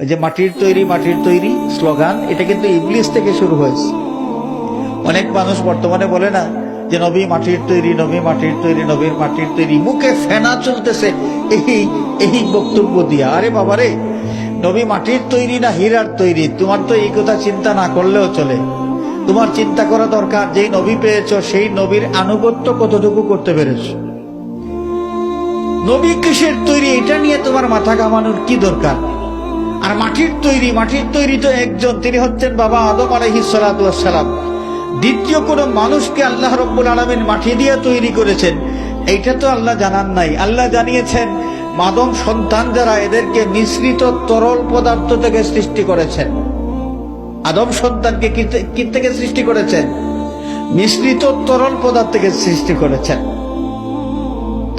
এই যে মাটির তৈরি স্লোগান, এটা কিন্তু ইবলিস থেকে শুরু হয়েছে। অনেক মানুষ বর্তমানে বলে না যে নবী মাটির তৈরি, নবী মাটির তৈরি, নবীর মাটির তৈরি, মুখে ফেনা চলতেছে এই বক্তব্য দিয়া। আরে বাবারে, নবী মাটির তৈরি না হীরার তৈরি, তোমার তো এই কথা চিন্তা না করলেও চলে। তোমার চিন্তা করা দরকার, যেই নবী পেয়েছো সেই নবীর আনুগত্য কতটুকু করতে পেরেছো। নবী কিসের তৈরি এটা নিয়ে তোমার মাথা ঘামানোর কি দরকার? আর মাটির তৈরি তো একজন, তিনি হচ্ছেন বাবা আদম আলাইহিস সালাতু ওয়াস সালাম। দ্বিতীয় কোন মানুষকে আল্লাহ রাব্বুল আলামিন মাটি দিয়ে তৈরি করেছেন এইটা তো আল্লাহ জানান নাই। আল্লাহ জানিয়েছেন আদম সন্তান যারা, এদেরকে মিশ্রিত তরল পদার্থ থেকে সৃষ্টি করেছেন। আদম সন্তানকে কি থেকে সৃষ্টি করেছেন? মিশ্রিত তরল পদার্থ থেকে সৃষ্টি করেছেন।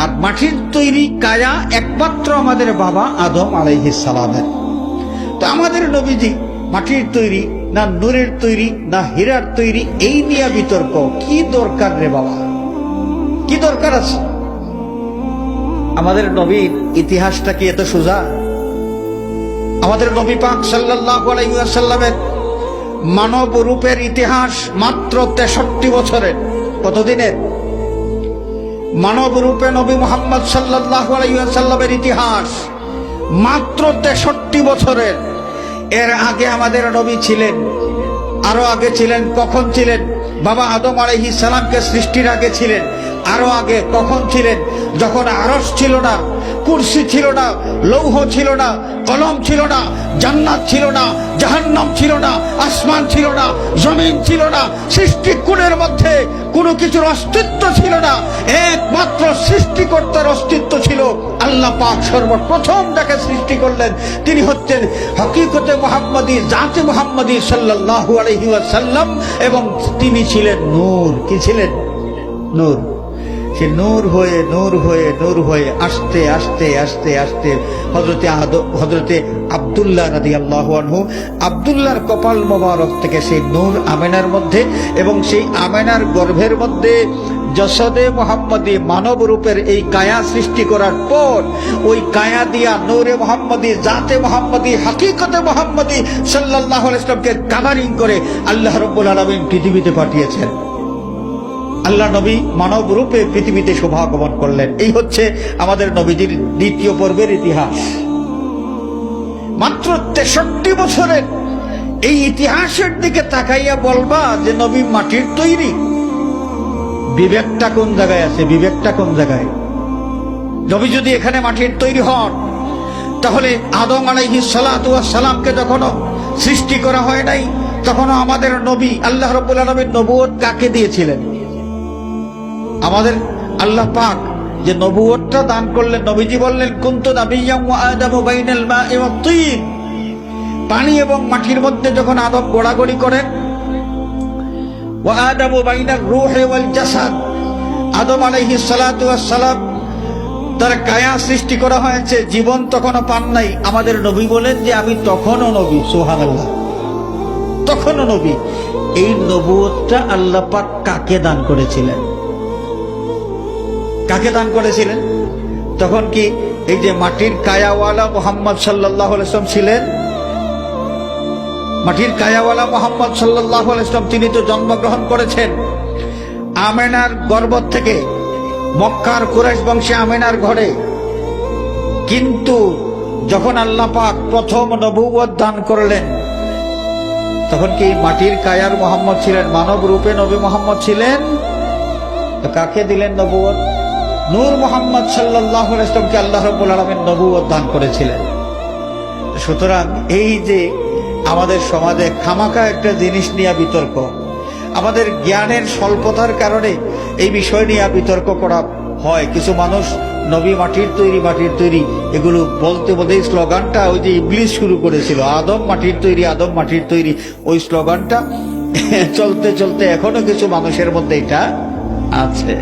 আর মাটির তৈরি কায়া একমাত্র আমাদের বাবা আদম আলাইহিস সালামের। তো আমাদের নবীজি মাটির তৈরি না নূরের তৈরি না হীরার তৈরি, এই নিয়ে বিতর্ক কি দরকার রে বাবা? কি দরকার আছে? আমাদের নবীর ইতিহাসটা কি এত সোজা? আমাদের নবী পাক সাল্লাল্লাহু আলাইহি ওয়াসাল্লামের মানব রূপের ইতিহাস মাত্র 63 বছরের। কতদিনের? মানব রূপে নবী মুহাম্মদ সাল্লাল্লাহু আলাইহি ওয়াসাল্লামের ইতিহাস মাত্র 63 বছরের। এর আগে আমাদের নবী ছিলেন, আরো আগে ছিলেন। কখন ছিলেন? বাবা আদম আলাইহিস সালামকে সৃষ্টির আগে ছিলেন। আরো আগে কখন ছিলেন? যখন আরশ ছিল না, কুরসি ছিল না, লৌহ ছিল না, কলম ছিল না, জান্নাত ছিল না, জাহান্নাম ছিল না, আসমান ছিল না, জমিন ছিল না, সৃষ্টি কোণের মধ্যে কোনো কিছুর অস্তিত্ব ছিল না। একমাত্র সৃষ্টিকর্তার অস্তিত্ব ছিল। আল্লাহ পাক সর্বপ্রথম যাকে সৃষ্টি করলেন তিনি হচ্ছেন হকিকতে মুহাম্মাদী, জাতে মুহাম্মাদী সাল্লাল্লাহু আলাইহি ওয়াসাল্লাম, এবং তিনি ছিলেন নূর। কি ছিলেন? নূর। সে নূর হয়ে আস্তে আস্তে হযরতে আব্দুল্লাহ রাদিয়াল্লাহু আনহু, আব্দুল্লাহর কপাল মোবারক থেকে সেই নূর আমেনার মধ্যে, এবং সেই আমেনার গর্ভের মধ্যে জসদে মুহাম্মাদী মানব রূপের এই কায়া সৃষ্টি করার পর ওই কায়া দিয়া নূরে মুহাম্মাদী, জাতে মুহাম্মাদী, হাকিকতে মুহাম্মাদী সাল্লাল্লাহু আলাইহি ওয়াসাল্লামকে কাভারিং করে আল্লাহ রাব্বুল আলামিন পৃথিবীতে পাঠিয়েছেন। আল্লাহ নবী মানব রূপে পৃথিবীতে শুভাগমন করলেন। এই হচ্ছে আমাদের নবীজির দ্বিতীয় পর্বের ইতিহাস। মাত্র 63 বছরের এই ইতিহাসের দিকে তাকাইয়া বলবা যে নবী মাটির তৈরি, বিবেকটা কোন জায়গায় আছে? বিবেকটা কোন জায়গায়? নবী যদি এখানে মাটির তৈরি হন, তাহলে আদম আলাইহিস সালাতু ওয়াস সালামকে যখনও সৃষ্টি করা হয় নাই, তখনও আমাদের নবী আল্লাহ রাব্বুল আলামিন নবুয়ত কাকে দিয়েছিলেন? আমাদের আল্লাহ পাক যে নবুয়তটা দান করলেন, নবীজি বললেন কুনতু নাবিয়্যান ওয়া আদামু বাইনাল মা'i ওয়াত তিন। পানি এবং মাটির মধ্যে যখন আদম গোড়াগড়ি করেন, ওয়া আদামু বাইনার রূহি ওয়াল জাসাদ, আদম আলাইহিস সালাতু ওয়াস সালাম তার কায়া সৃষ্টি করা হয়েছে, জীবন তখনও পান নাই। আমাদের নবী বলেন যে আমি তখনও নবী। সুবহানাল্লাহ, তখনও নবী। এই নবুয়তটা আল্লাহ পাক কাকে দান করেছিলেন? কাকে দান করেছিলেন? তখন কি এই যে মাটির কায়াওয়ালা মুহাম্মদ সাল্লাল্লাহু আলাইহি ওয়াসাল্লাম ছিলেন? মাটির কায়াওয়ালা মুহাম্মদ সাল্লাল্লাহু আলাইহি ওয়াসাল্লাম তিনি তো জন্মগ্রহণ করেছেন আমেনার গর্ভ থেকে, মক্কার কুরাইশ বংশে আমেনার ঘরে। কিন্তু যখন আল্লাহ পাক প্রথম নবুয়ত দান করলেন, তখন কি মাটির কায়ার মুহাম্মদ ছিলেন? মানব রূপে নবী মুহাম্মদ ছিলেন। তো কাকে দিলেন নবুয়ত? নূর মুহাম্মদ সাল্লাল্লাহু আলাইহি ওয়াসাল্লামকে আল্লাহ রাব্বুল আলামিন নবুয়ত দান করেছিলেন। সুতরাং এই যে আমাদের সমাজে খামাখা একটা জিনিস নিয়ে বিতর্ক, আমাদের জ্ঞানের স্বল্পতার কারণে এই বিষয় নিয়ে বিতর্ক করা হয়। কিছু মানুষ নবী মাটির তৈরি এগুলো বলতে এই স্লোগানটা ওই যে ইবলিস শুরু করেছিল, আদম মাটির তৈরি, ওই স্লোগানটা চলতে এখনো কিছু মানুষের মধ্যে এটা আছে।